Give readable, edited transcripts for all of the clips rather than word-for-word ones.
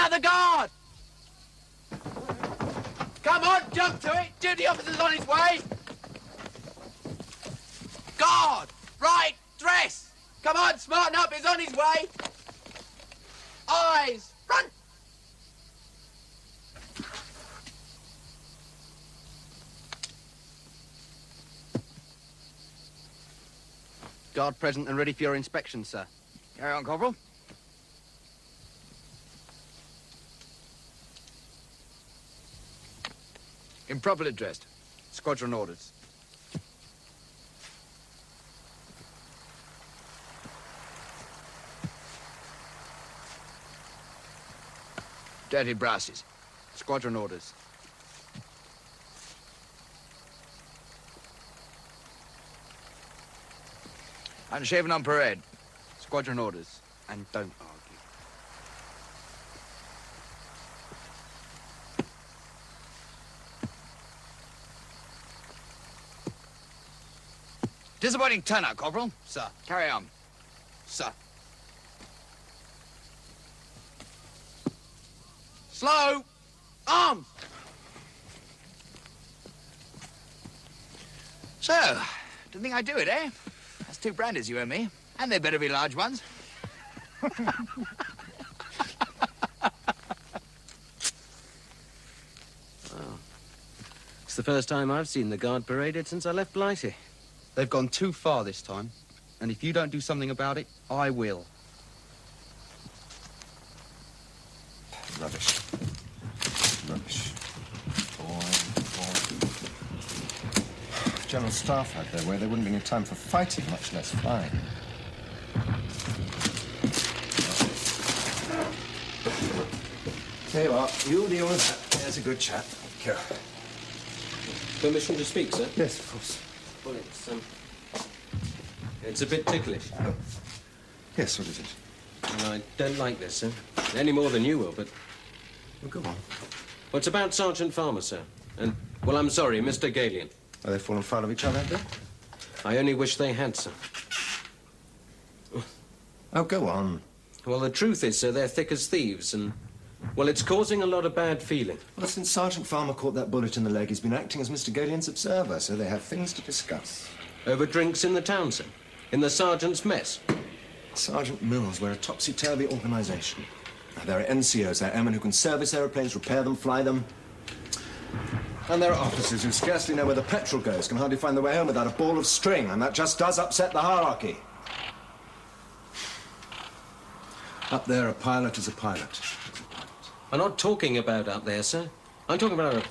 out the guard! Come on, jump to it! Duty officer's on his way! Guard! Right, dress! Come on, smarten up, he's on his way! Eyes, run! Guard present and ready for your inspection, sir. Carry on, Corporal. Improperly dressed. Squadron orders. Dirty brasses. Squadron orders. Unshaven on parade. Squadron orders. And don't argue. Disappointing turnout, Corporal. Sir. Carry on. Sir. Slow! Arms! So, didn't think I'd do it, eh? That's 2 brandies you owe me. And they better be large ones. Well, it's the first time I've seen the guard paraded since I left Blighty. They've gone too far this time. And if you don't do something about it, I will. Rubbish. Rubbish. Boy. If General Staff had their way, there wouldn't be any time for fighting, much less flying. There you are. You deal with that. There's a good chap. Thank you. Permission to speak, sir? Yes, of course. Well, it's a bit ticklish. Oh. Yes, what is it? Well, I don't like this, sir. Any more than you will, but... Well, go on. Well, it's about Sergeant Farmer, sir. And, well, I'm sorry, Mr. Galian. Are they fallen foul of each other, have they? I only wish they had, sir. Oh, go on. Well, the truth is, sir, they're thick as thieves, and... Well, it's causing a lot of bad feeling. Well, since Sergeant Farmer caught that bullet in the leg, he's been acting as Mr. Galian's observer, so they have things to discuss. Over drinks in the town, sir. In the sergeant's mess. Sergeant Mills, we're a topsy-turvy organisation. There are NCOs, there are airmen who can service aeroplanes, repair them, fly them. And there are officers who scarcely know where the petrol goes, can hardly find their way home without a ball of string, and that just does upset the hierarchy. Up there, a pilot is a pilot. I'm not talking about up there, sir. I'm talking about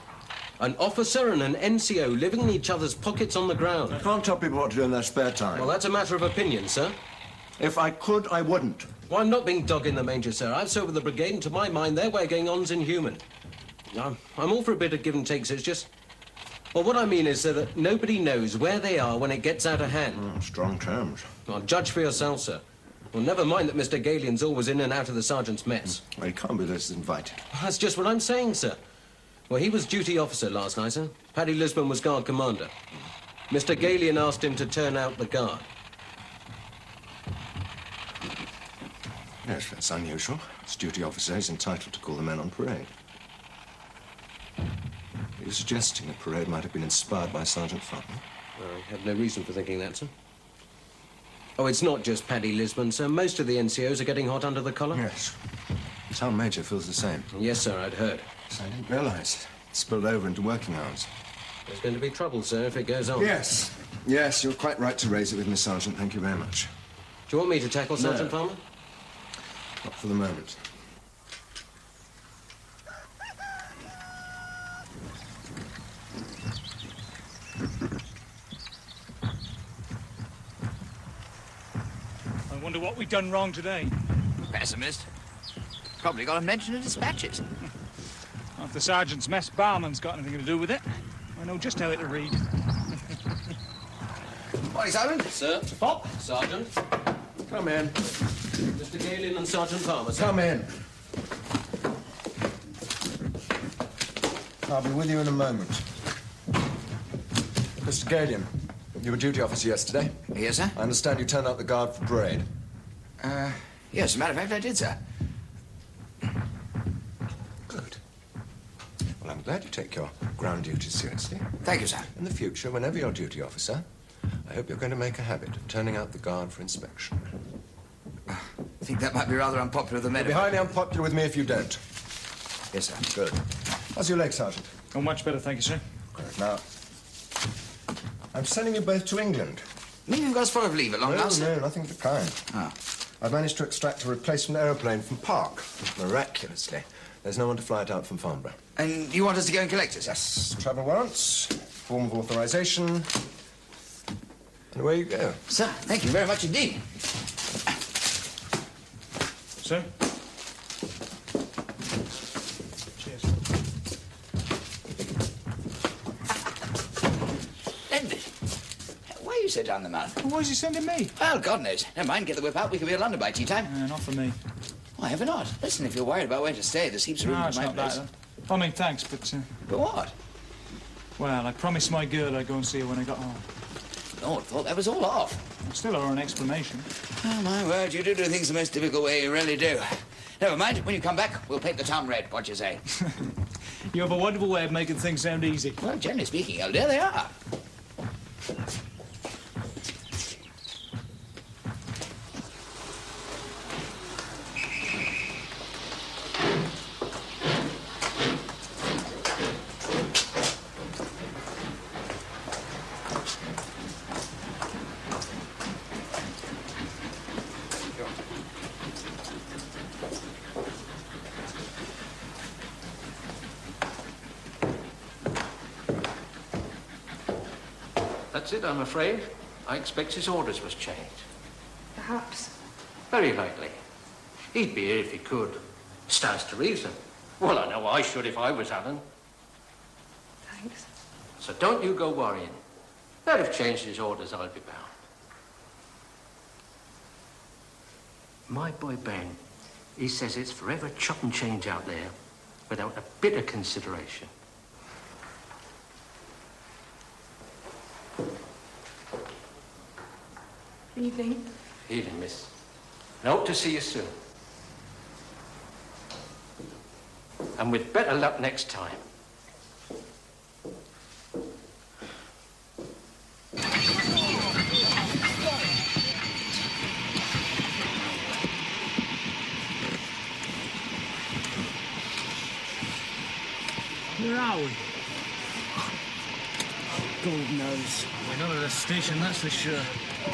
an officer and an NCO living in each other's pockets on the ground. I can't tell people what to do in their spare time. Well, that's a matter of opinion, sir. If I could, I wouldn't. Well, I'm not being dog in the manger, sir. I've served with the brigade, and to my mind, their way of going on's inhuman. I'm all for a bit of give and take, sir. It's just... Well, what I mean is, sir, that nobody knows where they are when it gets out of hand. Strong terms. Well, judge for yourself, sir. Well, never mind that Mr. Galian's always in and out of the sergeant's mess. Well, he can't be this invited. Well, that's just what I'm saying, sir. Well, he was duty officer last night, sir. Paddy Lisbon was guard commander. Mr. Galian asked him to turn out the guard. Yes, that's unusual. As duty officer, he's entitled to call the men on parade. You're suggesting the parade might have been inspired by Sergeant Farmer? I have no reason for thinking that, sir. Oh, it's not just Paddy Lisbon, sir. Most of the NCOs are getting hot under the collar. Yes. The town major feels the same. Yes, sir, I'd heard. Yes, I didn't realise. It spilled over into working hours. There's going to be trouble, sir, if it goes on. Yes. Yes, you're quite right to raise it with me, Sergeant. Thank you very much. Do you want me to tackle Sergeant Farmer? Not for the moment. I wonder what we've done wrong today. Pessimist. Probably got a mention of dispatches. If the sergeant's mess barman's got anything to do with it, I know just how it to read. Morning, Sergeant. Sir. Pop. Sergeant. Come in. Mr. Galian and Sergeant Farmer, sir. Come in. I'll be with you in a moment. Mr. Galian, you were duty officer yesterday. Yes, sir? I understand you turned out the guard for parade. Yes, as a matter of fact, I did, sir. glad you take your ground duties seriously. Thank you, sir. In the future, whenever you're duty officer, I hope you're going to make a habit of turning out the guard for inspection. I think that might be rather unpopular with the men. It'll be highly unpopular with me if you don't. Yes, sir. Good. How's your leg, Sergeant? Oh, much better, thank you, sir. Good. Now, I'm sending you both to England. You mean you've got us full of leave at long last? No, nothing of the kind. Oh. I've managed to extract a replacement aeroplane from Park. Miraculously. There's no one to fly it out from Farnborough. And you want us to go and collect it? Yes. Travel warrants, form of authorization, and away you go. Sir, thank you very much indeed. Sir? Cheers. Splendid. Why are you so down the mouth? Well, why is he sending me? Well, God knows. Never mind, get the whip out. We can be in London by tea time. Not for me. Why, ever not? Listen, if you're worried about where to stay, there's heaps of room No, at it's my not place. that. I mean, thanks, but... But what? Well, I promised my girl I'd go and see her when I got home. Lord, thought that was all off. I still owe her an explanation. Oh, my word, you do things the most difficult way, you really do. Never mind, when you come back, we'll paint the town red, what you say? You have a wonderful way of making things sound easy. Well, generally speaking, Elder, they are. That's it, I'm afraid. I expect his orders was changed. Perhaps. Very likely. He'd be here if he could. Stands to reason. Well, I know I should if I was Alan. Thanks. So don't you go worrying. They'll have changed his orders, I'll be bound. My boy Ben, he says it's forever chop and change out there without a bit of consideration. Evening. Evening, miss. And hope to see you soon. And with better luck next time. Where are we? God knows. We're not at a station, that's for sure.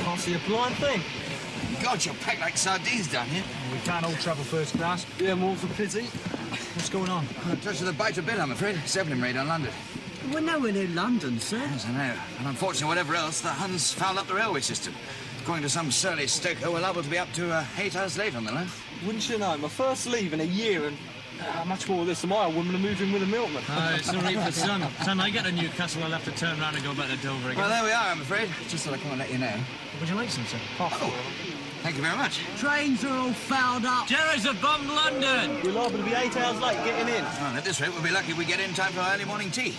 Can't see a blind thing. God, you're packed like sardines down here. We can't all travel first class. Yeah, more's a pity. What's going on? Touch of the bite a bit, I'm afraid. 7 raid on London. We're nowhere near London, sir. Yes, I know. And unfortunately, whatever else, the Huns fouled up the railway system. According to some surly stoker, we're liable to be up to 8 hours late on the line. Wouldn't you know, my first leave in a year, and much more of this than my woman to move in with a milkman. It's all right for son. Son, I get to Newcastle, I'll have to turn round and go back to Dover again. Well, there we are, I'm afraid. Just thought I'd come and let you know. Would you like some, sir? Oh, thank you very much. Trains are all fouled up. Jerry's have bombed London! We're liable to be 8 hours late getting in. Well, at this rate, we'll be lucky if we get in time for our early morning tea.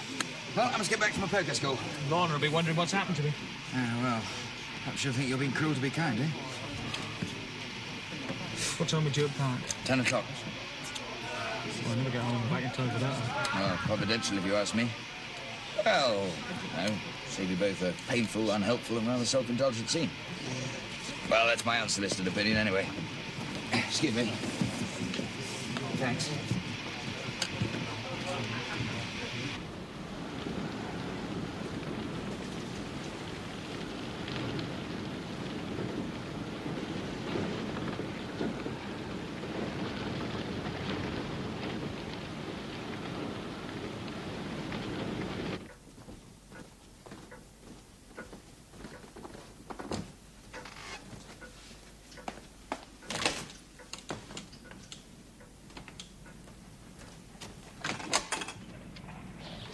Well, I must get back to my poker school. Lorna will be wondering what's happened to me. Oh, well, perhaps you'll think you're being cruel to be kind, eh? What time would you at Park? 10 o'clock. Well, I'll never get home back in time for that. Well, providential, if you ask me. Well, no. Save you both a painful, unhelpful, and rather self-indulgent scene. Well, that's my unsolicited opinion, anyway. Excuse me. Thanks.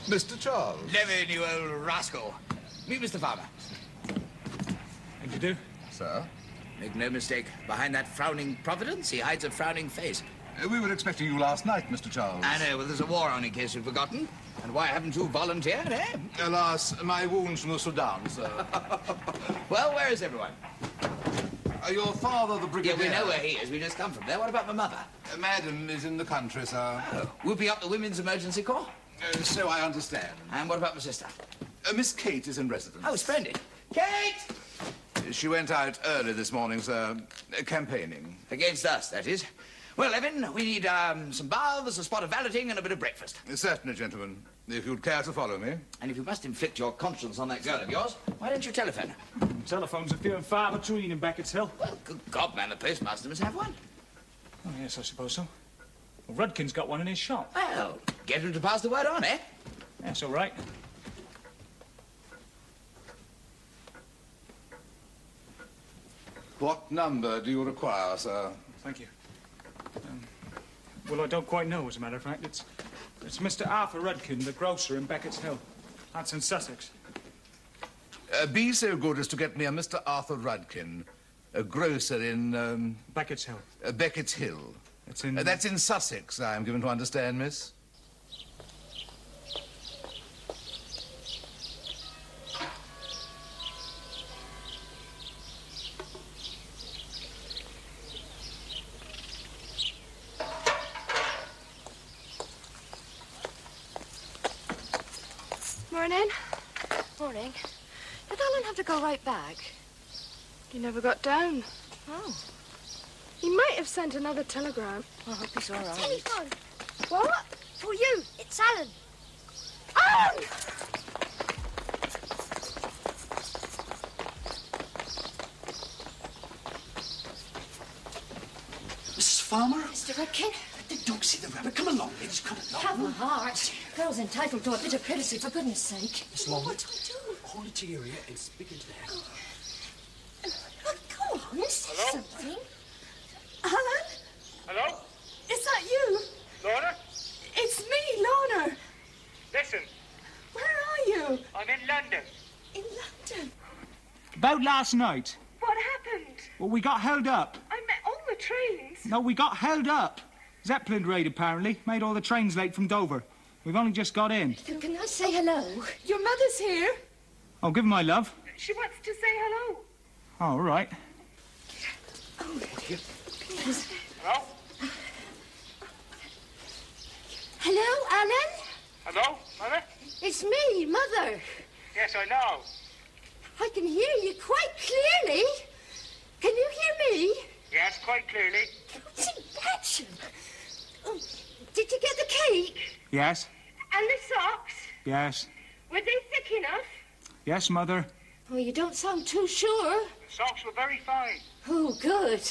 Mr. Charles. Levin, you old rascal. Meet Mr. Farmer. And you do? Sir? Make no mistake, behind that frowning Providence, he hides a frowning face. We were expecting you last night, Mr. Charles. I know, well, there's a war on in case you've forgotten. And why haven't you volunteered, eh? Alas, my wounds from the Sudan, sir. Well, where is everyone? Your father, the Yeah, brigadier. we know where he is. We just come from there. What about my mother? Madam is in the country, sir. Oh, whooping up the Women's Emergency Corps? So I understand. And what about my sister? Miss Kate is in residence. Oh, splendid. Kate! She went out early this morning, sir, campaigning. Against us, that is. Well, Evan, we need some baths, a spot of valeting, and a bit of breakfast. Certainly, gentlemen, if you'd care to follow me. And if you must inflict your conscience on that girl of yours, why don't you telephone her? Telephones are few and far between in Beckett's Hill. Well, good God, man, the postmaster must have one. Oh, yes, I suppose so. Well, Rudkin's got one in his shop. Well, get him to pass the word on, eh? That's all right. What number do you require, sir? Thank you. Well, I don't quite know, as a matter of fact. It's Mr. Arthur Rudkin, the grocer in Beckett's Hill. That's in Sussex. Be so good as to get me a Mr. Arthur Rudkin, a grocer in... Beckett's Hill. Beckett's Hill. It's in... That's in Sussex, I am given to understand, miss. Morning. Morning. Did Alan have to go right back? He never got down. Oh. He might have sent another telegram. I hope he's all right. Telephone. What? For you. It's Alan. Alan! Mrs. Farmer? Mr. Rudkin? Don't see the rabbit. Come along, ladies, come along. Have a heart. Girl's entitled to a bit of courtesy, for goodness sake. Miss Long, What do I do? hold it to your ear and speak into that. Go on, say something. Alan? Hello? Is that you? Lorna? It's me, Lorna. Listen, Where are you? I'm in London. In London. About last night. What happened? Well, we got held up. I met all the trains. No, we got held up. Zeppelin raid, apparently. Made all the trains late from Dover. We've only just got in. Can I say hello? Your mother's here. Oh, give 'em my love. She wants to say hello. Oh, all right. Please. Hello? Hello, Alan? Hello, Mother? It's me, Mother. Yes, I know. I can hear you quite clearly. Can you hear me? Yes, quite clearly. What's imagine? Oh, did you get the cake? Yes, And the socks. yes, Were they thick enough? yes, Mother. Oh, you don't sound too sure. The socks were very fine. Oh, good.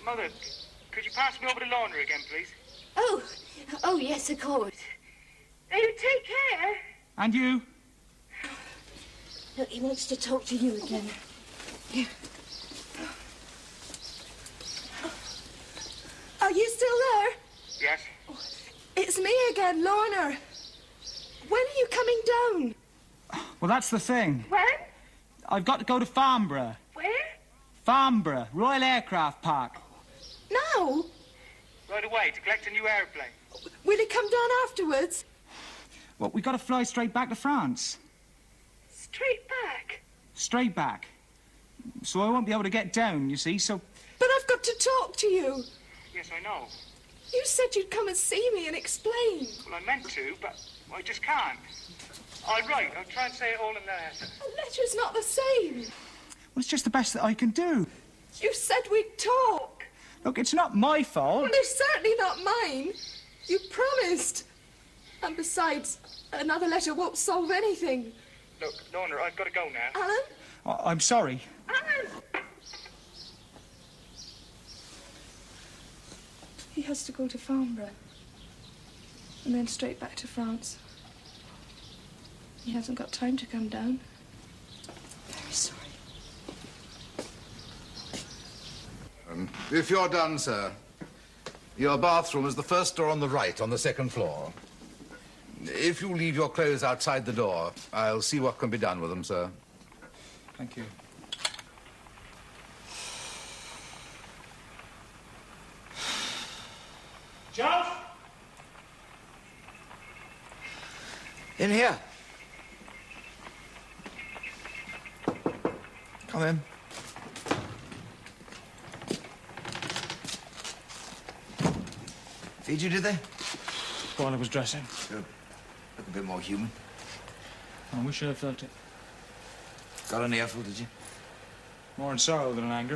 Mother, could you pass me over to Lorna again, please? Oh, yes, of course. Now you take care. And you? Look, he wants to talk to you again. Are you still there? Yes. It's me again, Lorna. When are you coming down? Well, that's the thing. When? I've got to go to Farnborough. Where? Farnborough, Royal Aircraft Park. Now? Right away, to collect a new aeroplane. Will he come down afterwards? Well, we got to fly straight back to France. Straight back? Straight back. So I won't be able to get down, you see, so... But I've got to talk to you. Yes, I know. You said you'd come and see me and explain. Well, I meant to, but I just can't. I'll write. I'll try and say it all in the letter. A letter's not the same. Well, it's just the best that I can do. You said we'd talk. Look, it's not my fault. Well, it's certainly not mine. You promised. And besides, another letter won't solve anything. Look, Lorna, I've got to go now. Alan? I'm sorry. Alan! He has to go to Farnborough. And then straight back to France. He hasn't got time to come down. Very sorry. If you're done, sir, your bathroom is the first door on the right on the second floor. If you leave your clothes outside the door, I'll see what can be done with them, sir. Thank you. Charles? In here. Come in. Feed you, did they? while I was dressing. Good. Look a bit more human. I wish I had felt it. Got an earful, did you? More in sorrow than in anger.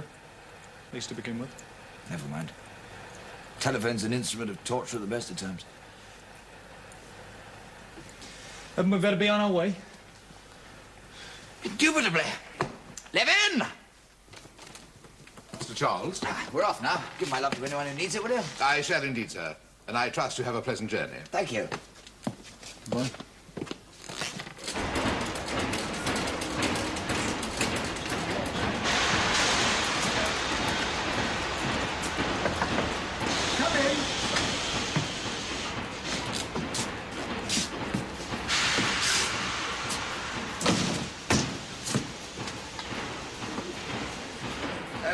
At least to begin with. Never mind. Telephone's an instrument of torture at the best of times. Haven't we better be on our way? Indubitably. Levin! Mr. Charles? We're off now. Give my love to anyone who needs it, will you? I shall indeed, sir. And I trust you have a pleasant journey. Thank you. Bye.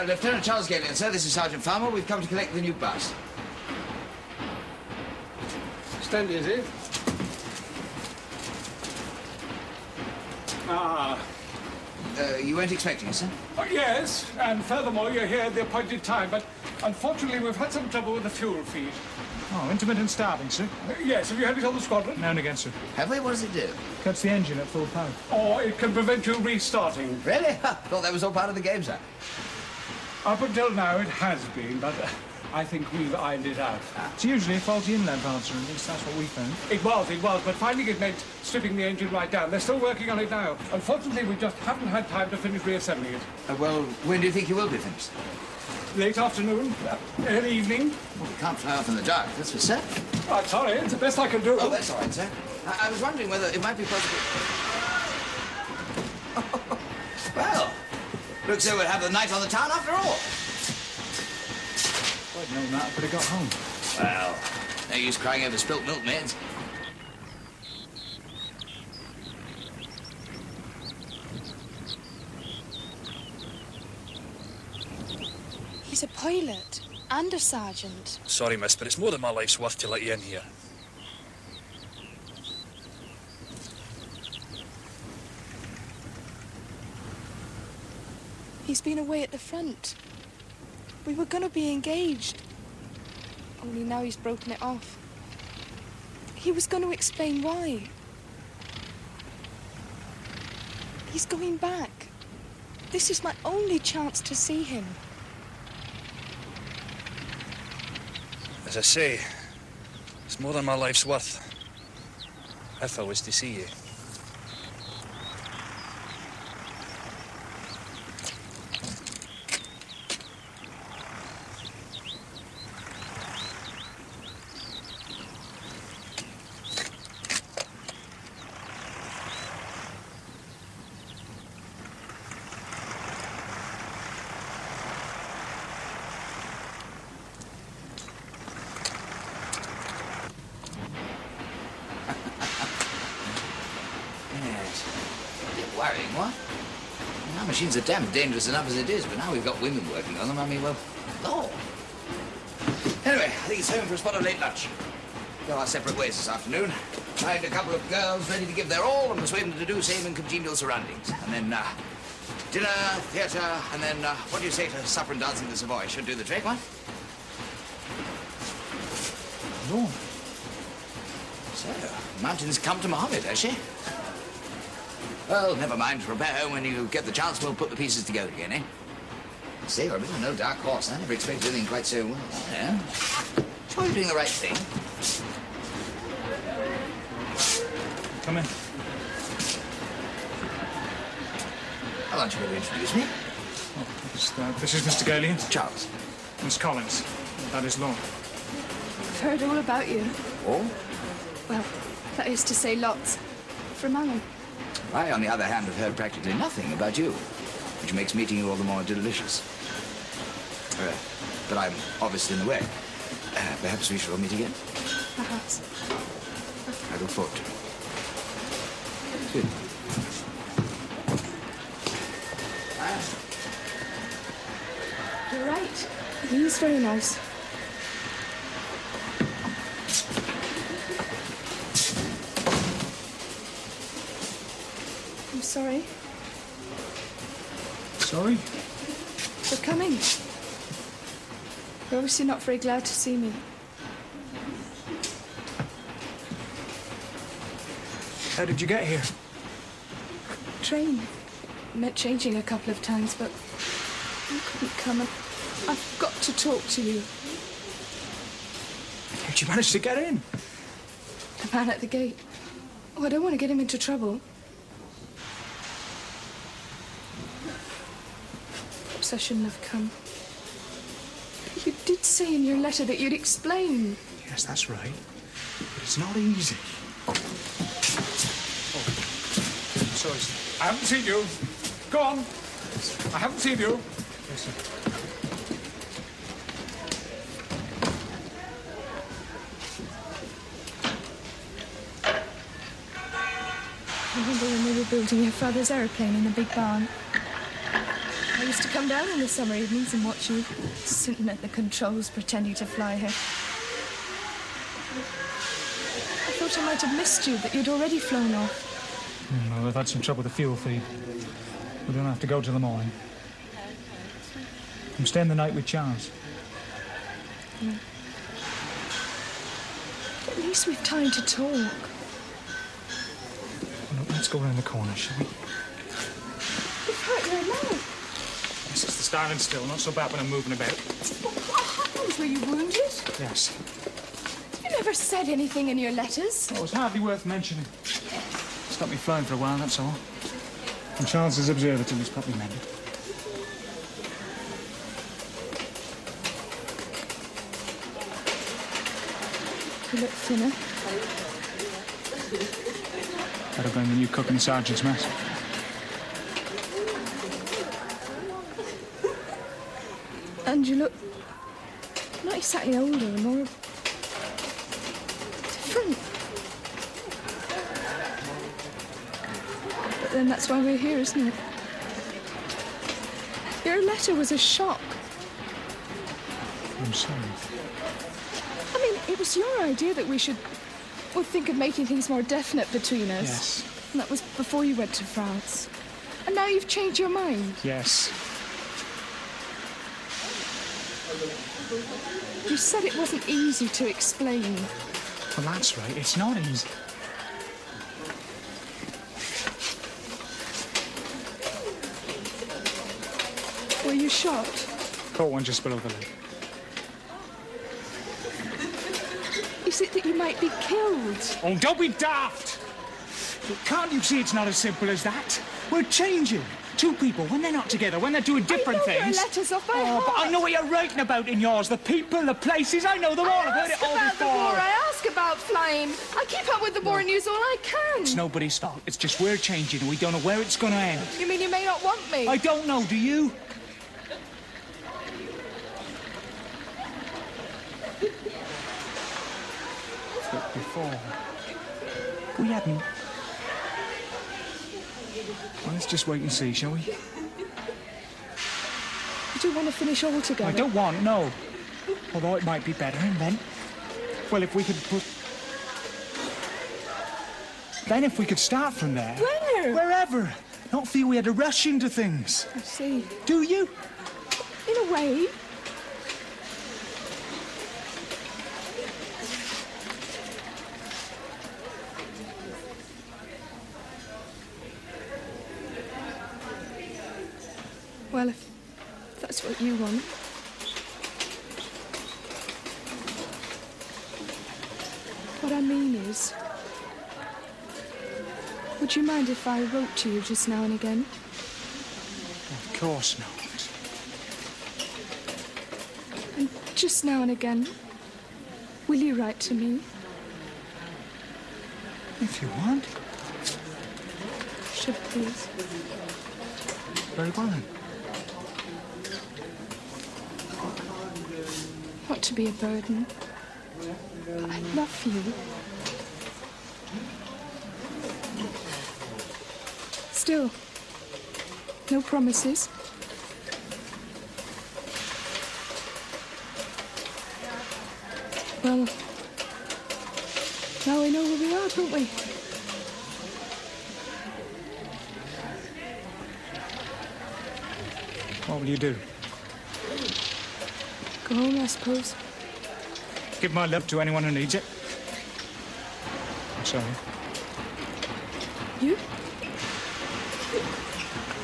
Lieutenant Charles Galion, sir. This is Sergeant Farmer. We've come to collect the new bus. Stand is it? Ah. You weren't expecting us, sir? Oh, yes, and furthermore, you're here at the appointed time, but unfortunately we've had some trouble with the fuel feed. Oh, intermittent starving, sir? Yes, have you had it on the squadron? Now and again, sir. Have we? What does it do? Cuts the engine at full power. Or it can prevent you restarting. Really? Thought that was all part of the game, sir. Up until now it has been, but I think we've ironed it out. It's usually a faulty inland answer, at least that's what we found. It was, but finding it meant stripping the engine right down. They're still working on it now. Unfortunately, we just haven't had time to finish reassembling it. Well, when do you think you will be finished? Late afternoon, early evening. Well, we can't fly off in the dark, that's for certain. Oh, sorry, it's the best I can do. Oh, that's all right, sir. I was wondering whether it might be possible... Well, looks as though we'll have the night on the town after all. If I'd known that, I could have got home. Well, no use crying over spilt milk, mates. He's a pilot and a sergeant. Sorry, miss, but it's more than my life's worth to let you in here. He's been away at the front. We were gonna be engaged. Only now he's broken it off. He was gonna explain why. He's going back. This is my only chance to see him. As I say, it's more than my life's worth. If I was to see you. Worrying, what? Our machines are damn dangerous enough as it is, but now we've got women working on them, I mean, well, Lord. Anyway, I think it's time for a spot of late lunch. Go our separate ways this afternoon. Find a couple of girls ready to give their all and persuade them to do same in congenial surroundings. And then, dinner, theatre, and then, what do you say to supper and dancing the Savoy? Should do the trick, what? Lord. So, mountains come to Mohammed, has she? Well, never mind. Repair home when you get the chance. We'll put the pieces together again, eh? See, you're a bit of no dark horse. I never expected anything quite so well. Yeah. Sure you're doing the right thing. Come in. How about you going to introduce me? Oh, this is Mr. Galion. Charles. Miss Collins. That is Lord. I've heard all about you. Oh? Well, that is to say lots. From Alan. I, on the other hand, have heard practically nothing about you, which makes meeting you all the more delicious. But I'm obviously in the way. Perhaps we shall meet again? Perhaps. I look forward to it. Good. You're right. He's very nice. I'm sorry. Sorry? For coming. You're obviously not very glad to see me. How did you get here? Train. Met changing a couple of times, but I couldn't come. I've got to talk to you. How'd you manage to get in? The man at the gate. Oh, I don't want to get him into trouble. Perhaps I shouldn't have come. You did say in your letter that you'd explain. Yes, that's right. But it's not easy. Oh. Sorry. I haven't seen you. Go on. I haven't seen you. Yes, sir. Remember when we were building your father's aeroplane in the big barn? I used to come down in the summer evenings and watch you sitting at the controls pretending to fly her. I thought I might have missed you, that you'd already flown off. Well, they've had some trouble with the fuel feed. We don't have to go till the morning. I'm staying the night with Charles. At least we've time to talk. Well, look, let's go around the corner, shall we? You've hurt your leg. Yes, it's the standing still. Not so bad when I'm moving about. What happened? Were you wounded? Yes. You never said anything in your letters. Well, it was hardly worth mentioning. Stopped me flying for a while, that's all. And Charles's observatory was probably mended. You look thinner. Better blame the new cook in the sergeant's mess. And you look not exactly older, more different. But then that's why we're here, isn't it? Your letter was a shock. I'm sorry. I mean, it was your idea that we should, well, think of making things more definite between us. Yes. And that was before you went to France. And now you've changed your mind. Yes. You said it wasn't easy to explain. Well, that's right. It's not easy. Were you shot? Caught one just below the leg. Is it that you might be killed? Oh, don't be daft! Can't you see it's not as simple as that? We're changing. Two people, when they're not together, when they're doing different I know things... your letters off by heart. But I know what you're writing about in yours. The people, the places, I know them all. I've heard it all about before. The war. I ask about flying. I keep up with the war news all I can. It's nobody's fault. It's just we're changing and we don't know where it's going to end. You mean you may not want me? I don't know, do you? But before, we hadn't. Well, let's just wait and see, shall we? You don't want to finish all together? I don't want, no. Although it might be better, and then... Well, if we could put... Then if we could start from there... Where? Wherever. Not feel we had to rush into things. I see. Do you? In a way. Well, if that's what you want. What I mean is, would you mind if I wrote to you just now and again? Of course not. And just now and again, will you write to me? If you want. Should please. Very well then. Not to be a burden, but I love you. Still, no promises. Well, now we know where we are, don't we? What will you do? Go home, I suppose. Give my love to anyone who needs it. I'm sorry. You?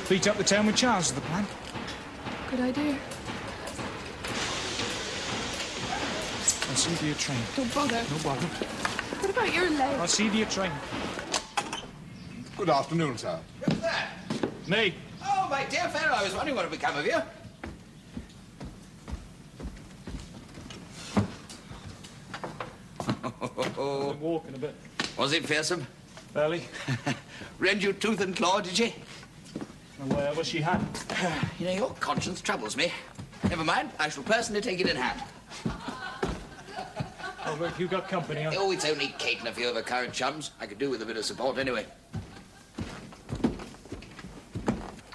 Beat up the town with Charles is the plan. Good idea. I'll see you to your train. Don't bother. No bother. What about your leg? I'll see you to your train. Good afternoon, sir. Who's that? Me. Oh, my dear fellow, I was wondering what had become of you. Been walking a bit. Was it fearsome? Belly. Rend you tooth and claw, did she? And wherever she had. You know, your conscience troubles me. Never mind, I shall personally take it in hand. Oh, look, you got company, huh? Oh, it's only Kate and a few of her current chums. I could do with a bit of support anyway.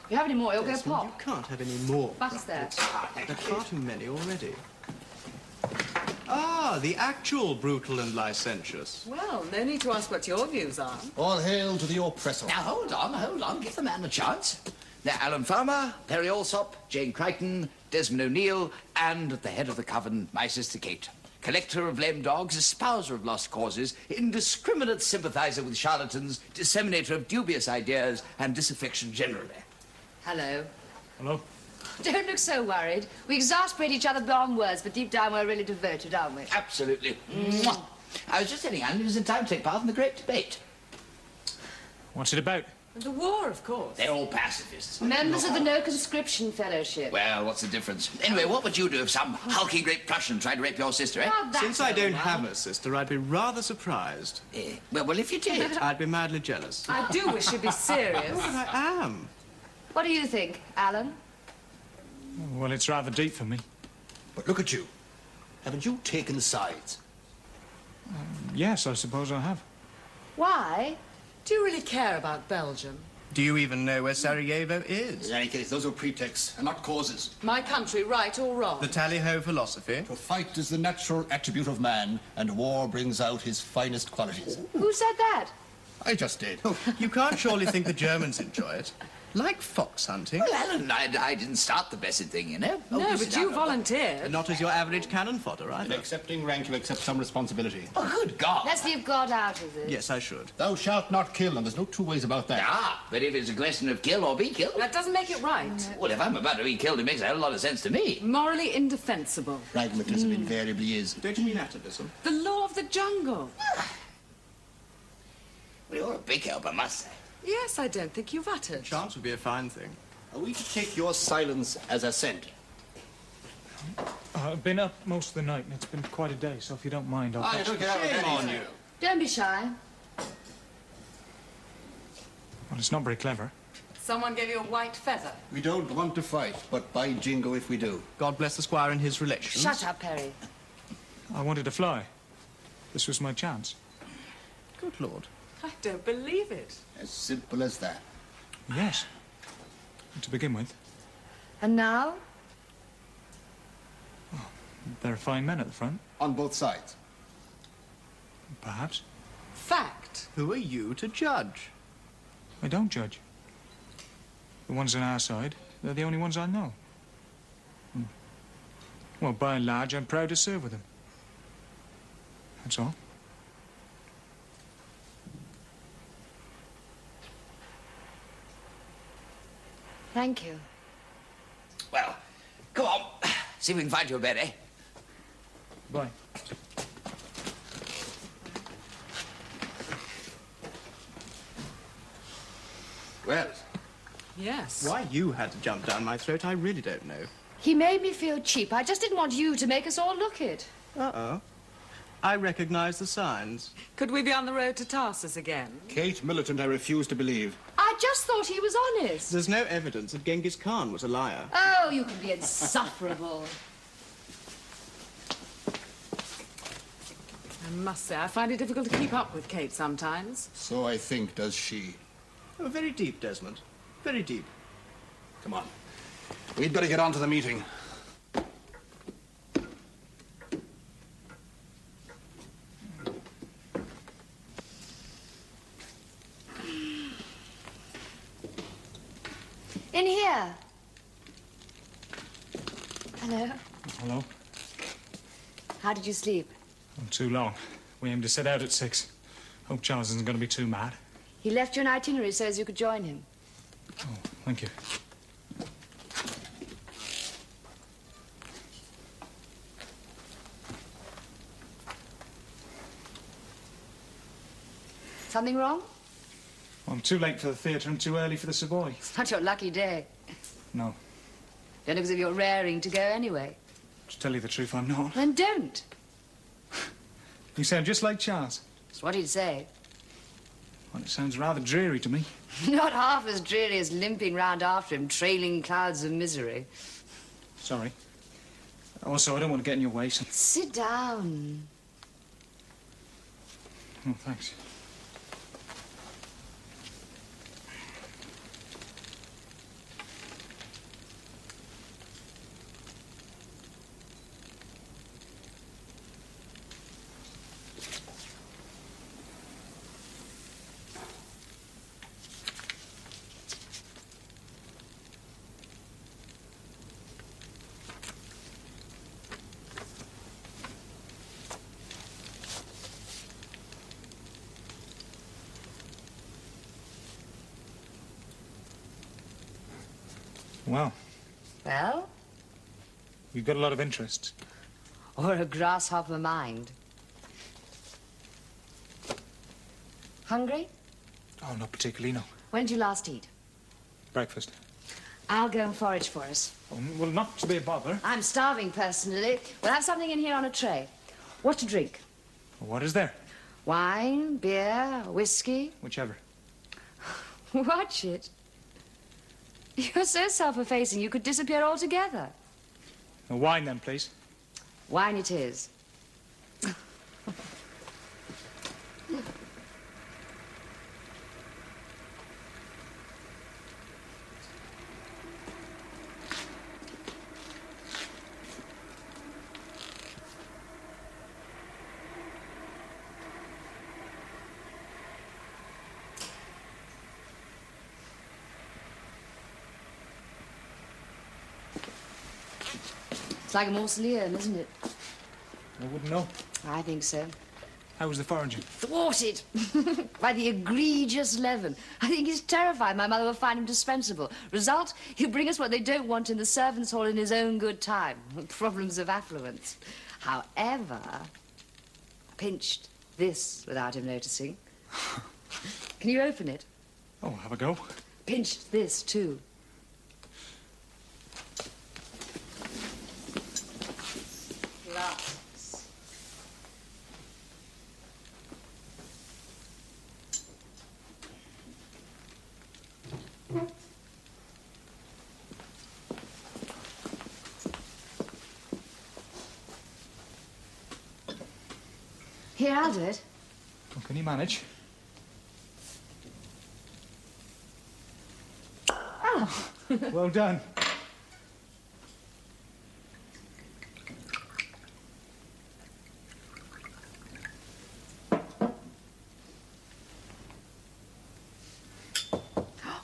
You have any more? You'll go Desmond, pop. you can't have any more. Butter's there. There are far too many already. Ah, the actual brutal and licentious. Well, no need to ask what your views are. All hail to the oppressor. Now, hold on. Give the man a chance. They're Alan Farmer, Perry Alsop, Jane Crichton, Desmond O'Neill, and at the head of the coven, my sister Kate. Collector of lame dogs, espouser of lost causes, indiscriminate sympathizer with charlatans, disseminator of dubious ideas, and disaffection generally. Hello. Hello? Don't look so worried. We exasperate each other beyond words, but deep down we're really devoted, aren't we? Absolutely. Mwah. I was just telling Alan he was in time to take part in the great debate. What's it about? The war, of course. They're all pacifists. Members of the No Conscription Fellowship. Well, what's the difference? Anyway, what would you do if some hulking great Prussian tried to rape your sister, eh? Oh, that's Since I don't all have right. a sister, I'd be rather surprised. Well, if you did. I'd be madly jealous. I do wish you'd be serious. But I am. What do you think, Alan? Well, it's rather deep for me. But look at you. Haven't you taken sides? Yes, I suppose I have. Why? Do you really care about Belgium? Do you even know where Sarajevo is? In any case, those are pretexts and not causes. My country, right or wrong? The tally-ho philosophy? To fight is the natural attribute of man, and war brings out his finest qualities. Who said that? I just did. You can't surely think the Germans enjoy it. Like fox hunting. Well, Alan, I didn't start the blessed thing, you know. No, but you volunteered. Not as your average cannon fodder, In either. accepting rank, you accept some responsibility. Oh, good God. Let's leave God out of this. Yes, I should. Thou shalt not kill, and there's no two ways about that. Ah, but if it's a question of kill or be killed... That doesn't make it right. Well, if I'm about to be killed, it makes a hell lot of sense to me. Morally indefensible. Pragmatism invariably is. Don't you mean atavism? The law of the jungle. Well, you're a big help, I must say. Yes, I don't think you've uttered. Chance would be a fine thing. Are we to take your silence as assent? I've been up most of the night, and it's been quite a day, so if you don't mind, I'll... Don't get out of Shame that on easy. you. Don't be shy. Well, it's not very clever. Someone gave you a white feather. We don't want to fight, but by jingo if we do. God bless the squire and his relations. Shut up, Perry. I wanted to fly. This was my chance. Good Lord. I don't believe it. As simple as that. Yes. To begin with, And now? there are fine men at the front, On both sides. perhaps. Fact. Who are you to judge? I don't judge. The ones on our side, they're the only ones I know. Well, by and large, I'm proud to serve with them. That's all. Thank you. Well, come on. See if we can find you a bed, eh? Bye. Well, Yes. Why you had to jump down my throat, I really don't know. He made me feel cheap. I just didn't want you to make us all look it. Uh-oh. I recognize the signs. Could we be on the road to Tarsus again? Kate Militant, I refuse to believe. I just thought he was honest. There's no evidence that Genghis Khan was a liar. Oh, you can be insufferable. I must say, I find it difficult to keep up with Kate sometimes. So I think, does she. Oh, very deep, Desmond. Very deep. Come on. We'd better get on to the meeting. In here. Hello. Hello? How did you sleep? Not too long. We aim to set out at 6. Hope Charles isn't going to be too mad. He left you an itinerary so as you could join him. Oh, thank you. Something wrong? Well, I'm too late for the theatre and too early for the Savoy. It's not your lucky day. No. Don't look as if you're raring to go anyway. To tell you the truth, I'm not. Then don't. You sound just like Charles. That's what he'd say. Well, it sounds rather dreary to me. Not half as dreary as limping round after him, trailing clouds of misery. Sorry. Also, I don't want to get in your way, so... Sit down. Oh, thanks. Wow. Well? You've got a lot of interest. Or a grasshopper mind. Hungry? Oh, not particularly, no. When did you last eat? Breakfast. I'll go and forage for us. Oh, well, not to be a bother. I'm starving, personally. We'll have something in here on a tray. What to drink? What is there? Wine, beer, whiskey? Whichever. Watch it. You're so self-effacing you could disappear altogether. A wine, then, please. Wine it is. It's like a mausoleum, isn't it? I wouldn't know. I think so. How was the foraging? Thwarted by the egregious Levin. I think he's terrified my mother will find him dispensable. Result, he'll bring us what they don't want in the servants' hall in his own good time. Problems of affluence. However, I pinched this without him noticing. Can you open it? Oh, have a go. Pinched this, too. Glass. Here, I'll do it. Well, can you manage? Oh. Well done.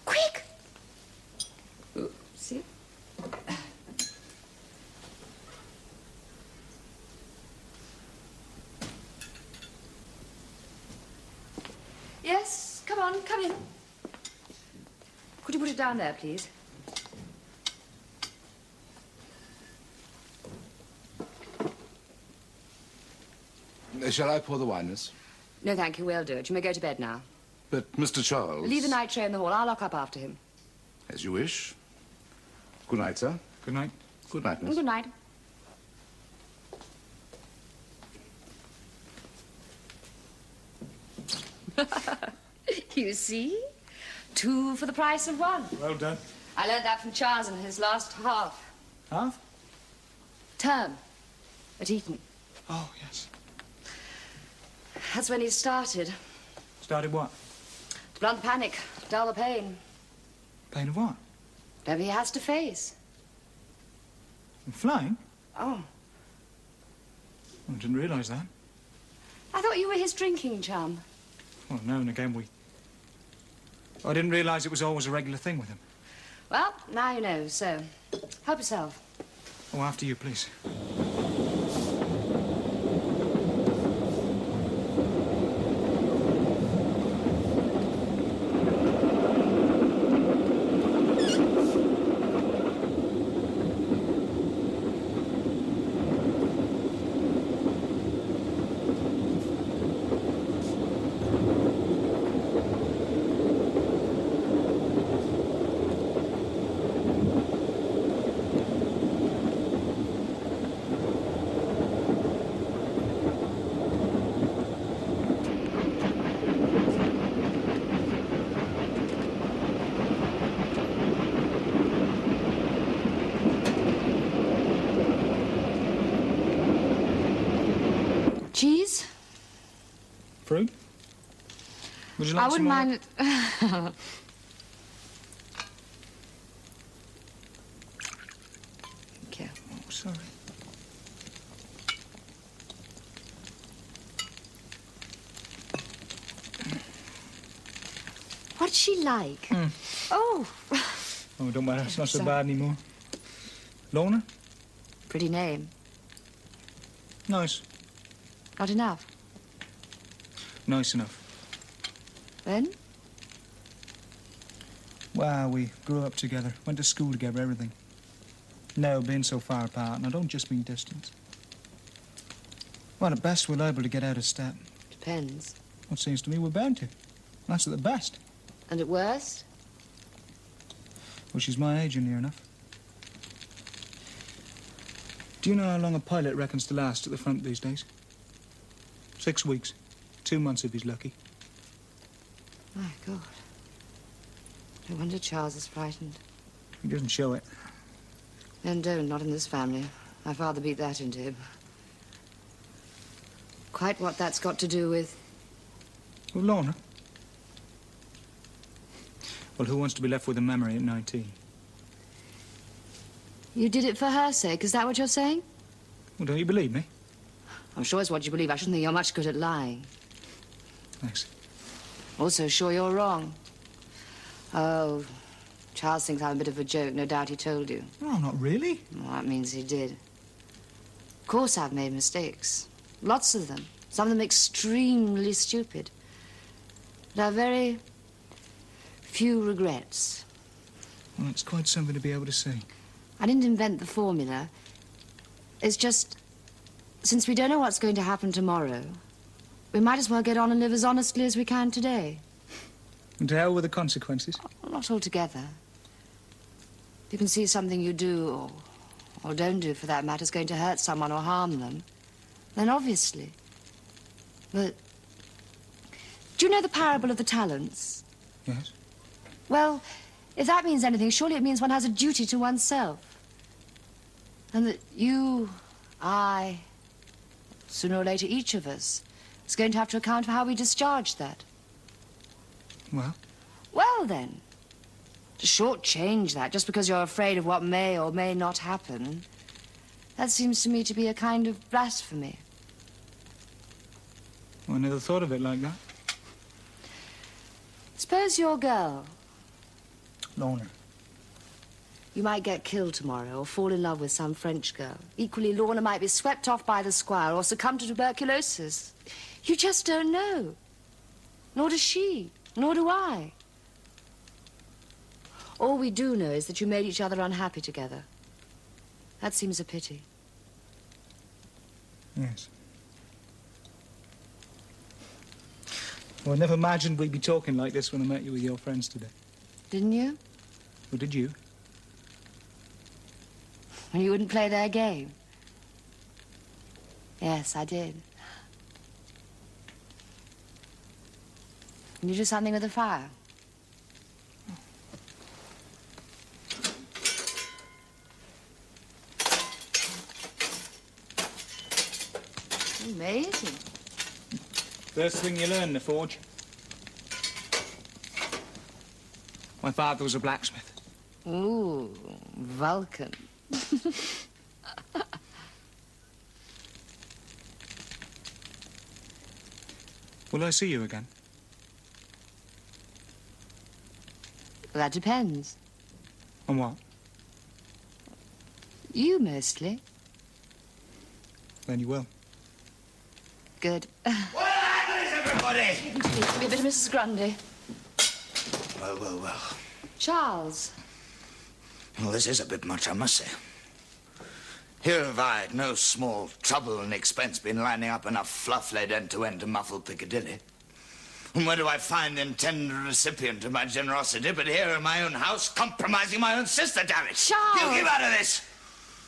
Quick! See? Yes, come on, come in. Could you put it down there, please? Shall I pour the wine, miss? No, thank you, we'll do it. You may go to bed now. But Mr. Charles... Leave the night tray in the hall. I'll lock up after him. As you wish. Good night, sir. Good night. Good night, miss. Good night. You see? 2 for the price of 1. Well done. I learned that from Charles in his last half. Half? Term. At Eton. Oh, yes. That's when he started. Started what? To blunt the panic, dull the pain. Pain of what? Whatever he has to face. Flying? Oh. I didn't realise that. I thought you were his drinking chum. Well, now and again we... I didn't realise it was always a regular thing with him. Well, now you know, so help yourself. Oh, after you, please. fruit. Would you like I wouldn't some more? mind it. Thank you. Oh, sorry. What's she like? Hmm. Oh. Oh, don't matter. It's not so Sorry. bad anymore. Lorna? Pretty name. Nice. Not enough. Nice enough. Then? Well, we grew up together, went to school together, everything. Now, being so far apart, and I don't just mean distance. Well, at best, we're liable to get out of step. Depends. Well, it seems to me we're bound to. That's at the best. And at worst? Well, she's my age and near enough. Do you know how long a pilot reckons to last at the front these days? 6 weeks. 2 months if he's lucky. My God. No wonder Charles is frightened. He doesn't show it. Men don't, not in this family. My father beat that into him. Quite what that's got to do with... Well, Lorna. Well, who wants to be left with a memory at 19? You did it for her sake, is that what you're saying? Well, don't you believe me? I'm sure it's what you believe. I shouldn't think you're much good at lying. Thanks. Also sure you're wrong. Oh, Charles thinks I'm a bit of a joke. No doubt he told you. No, not really. Well, that means he did. Of course I've made mistakes. Lots of them. Some of them extremely stupid. But I've very few regrets. Well, it's quite something to be able to say. I didn't invent the formula. It's just, since we don't know what's going to happen tomorrow, we might as well get on and live as honestly as we can today. And to hell with the consequences. Oh, not altogether. If you can see something you do, or don't do for that matter, is going to hurt someone or harm them, then obviously. But do you know the parable of the talents? Yes. Well, if that means anything, surely it means one has a duty to oneself. And that you, I, sooner or later each of us, is going to have to account for how we discharge that. Well? Well, then, to shortchange that just because you're afraid of what may or may not happen, that seems to me to be a kind of blasphemy. Well, I never thought of it like that. Suppose your girl, Lorna. you might get killed tomorrow or fall in love with some French girl. Equally, Lorna might be swept off by the squire or succumb to tuberculosis. You just don't know. Nor does she. Nor do I. All we do know is that you made each other unhappy together. That seems a pity. Yes. Well, I never imagined we'd be talking like this when I met you with your friends today. Didn't you? Or did you? When you wouldn't play their game. Yes, I did. Can you do something with the fire? Amazing. First thing you learn in the forge. My father was a blacksmith. Ooh, Vulcan. Will I see you again? Well, that depends. On what? You mostly. Then you will. Good. What is everybody? Give me a bit of Mrs. Grundy. Well, well, well. Charles. Well, this is a bit much, I must say. Here have I, at no small trouble and expense, been lining up enough fluff laid end to end to muffle Piccadilly. And where do I find the intended recipient of my generosity but here in my own house, compromising my own sister, damn it? Charles! You keep out of this!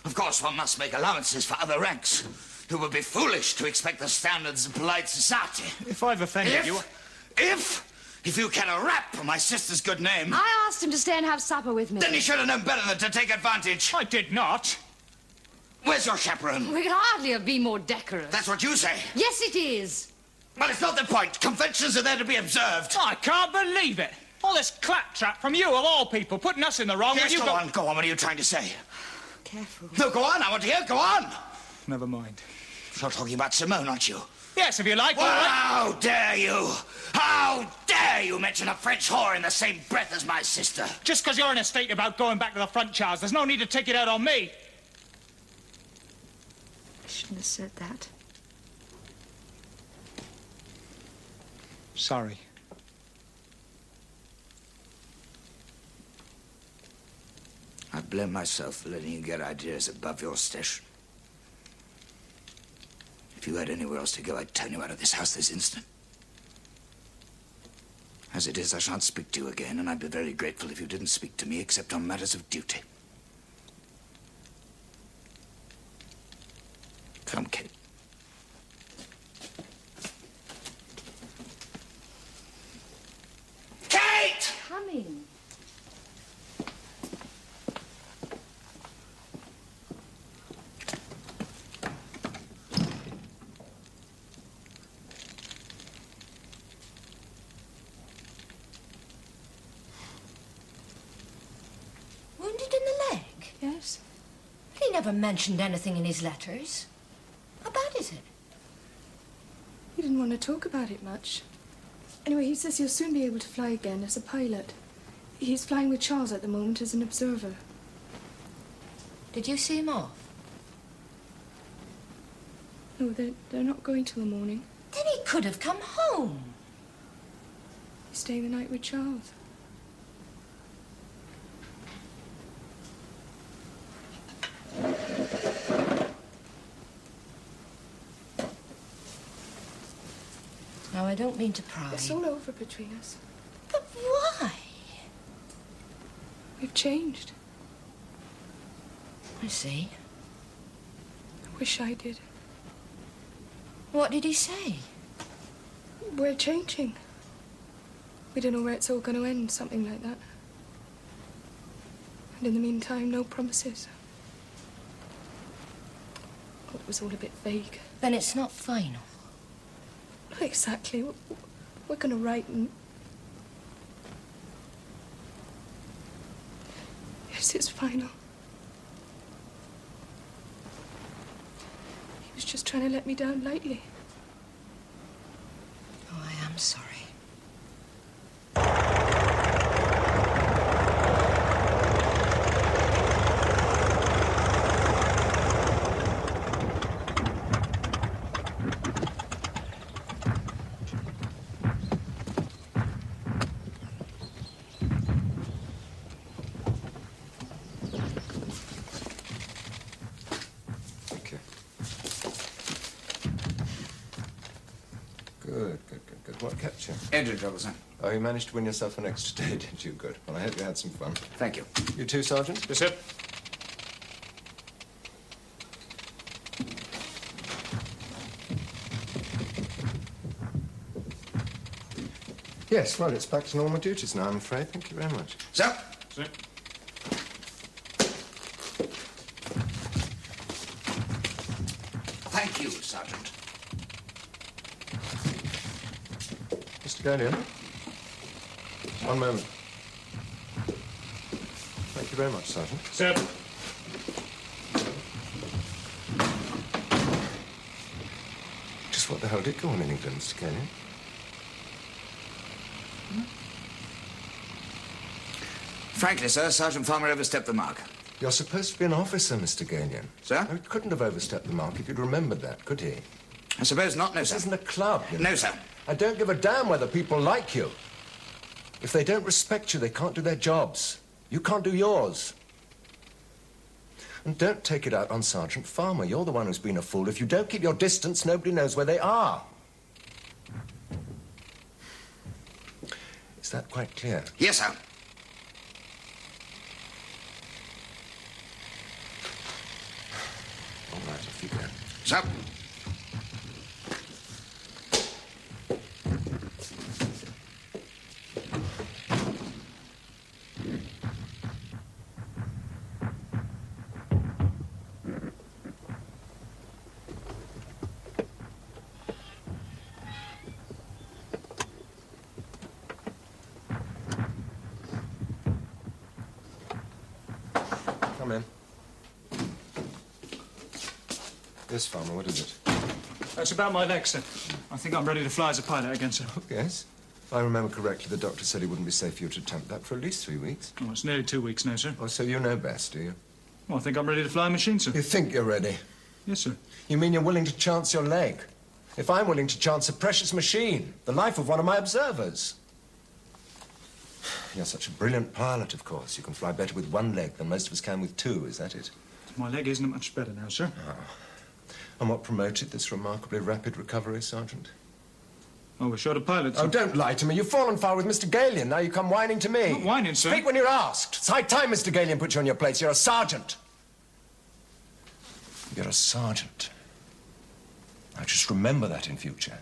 Of course, one must make allowances for other ranks. It would be foolish to expect the standards of polite society. If I've offended you... If you care a rap for my sister's good name... I asked him to stay and have supper with me. Then he should have known better than to take advantage. I did not. Where's your chaperone? We could hardly have been more decorous. That's what you say. Yes, it is. Well, it's not the point. Conventions are there to be observed. I can't believe it. All this claptrap from you, of all people, putting us in the wrong. Yes, go on, go on. What are you trying to say? Careful. No, go on. I want to hear. Go on. Never mind. You're talking about Simone, aren't you? Yes, if you like. Well, all right. how dare you? How dare you mention a French whore in the same breath as my sister? Just because you're in a state about going back to the front, Charles, there's no need to take it out on me. I shouldn't have said that. Sorry. I blame myself for letting you get ideas above your station. If you had anywhere else to go, I'd turn you out of this house this instant. As it is, I shan't speak to you again, and I'd be very grateful if you didn't speak to me except on matters of duty. Come, Kate. Kate! Coming. Wounded in the leg? Yes. He never mentioned anything in his letters. How bad is it? He didn't want to talk about it much. Anyway, he says he'll soon be able to fly again as a pilot. He's flying with Charles at the moment as an observer. Did you see him off? No, they're not going till the morning. Then he could have come home. He's staying the night with Charles. Now, I don't mean to pry. It's all over between us. But why? We've changed. I see. I wish I did. What did he say? We're changing. We don't know where it's all going to end, something like that. And in the meantime, no promises. Oh, it was all a bit vague. Then it's not final. Not exactly. We're going to write and... Yes, it's final. He was just trying to let me down lightly. Oh, I am sorry. Good. What kept you? Engine trouble, sir. Oh, you managed to win yourself an extra day, didn't you? Good. Well, I hope you had some fun. Thank you. You too, Sergeant? Yes, sir. Yes, well, it's back to normal duties now, I'm afraid. Thank you very much. Sir? Sir. Thank you, Sergeant. Mr. Golian? One moment. Thank you very much, Sergeant. Sir. Just what the hell did go on in England, Mr. Golian? Frankly, sir, Sergeant Farmer overstepped the mark. You're supposed to be an officer, Mr. Golian. Sir? He couldn't have overstepped the mark if you'd remembered that, could he? I suppose not, no, This sir. isn't a club, you know. No, sir. I don't give a damn whether people like you. If they don't respect you, they can't do their jobs. You can't do yours. And don't take it out on Sergeant Farmer. You're the one who's been a fool. If you don't keep your distance, nobody knows where they are. Is that quite clear? Yes, sir. All right, off you go. Sir. Come in. Yes, Farmer, what is it? That's about my leg, sir. I think I'm ready to fly as a pilot again, sir. Oh, yes. If I remember correctly, the doctor said it wouldn't be safe for you to attempt that for at least 3 weeks. Oh, it's nearly 2 weeks now, sir. Oh, so you know best, do you? Well, I think I'm ready to fly a machine, sir. You think you're ready? Yes, sir. You mean you're willing to chance your leg? If I'm willing to chance a precious machine, the life of one of my observers. You're such a brilliant pilot, of course. You can fly better with one leg than most of us can with two, is that it? My leg isn't much better now, sir. Oh. And what promoted this remarkably rapid recovery, Sergeant? Oh, we're short of pilots. Oh, don't lie to me. You've fallen foul with Mr. Galion. Now you come whining to me. Not whining, sir. Speak when you're asked. It's high time Mr. Galion put you on your place. You're a sergeant. You're a sergeant. Now just remember that in future.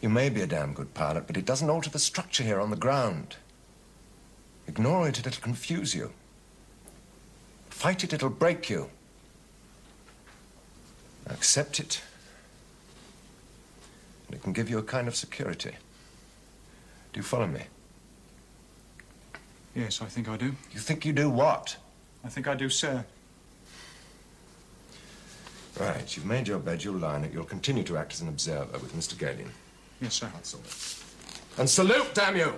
You may be a damn good pilot, but it doesn't alter the structure here on the ground. Ignore it, it'll confuse you. Fight it, it'll break you. Accept it, and it can give you a kind of security. Do you follow me? Yes, I think I do. You think you do what? I think I do, sir. Right, you've made your bed, you'll lie in it. You'll continue to act as an observer with Mr. Galion. Yes, sir. That's all. And salute, damn you!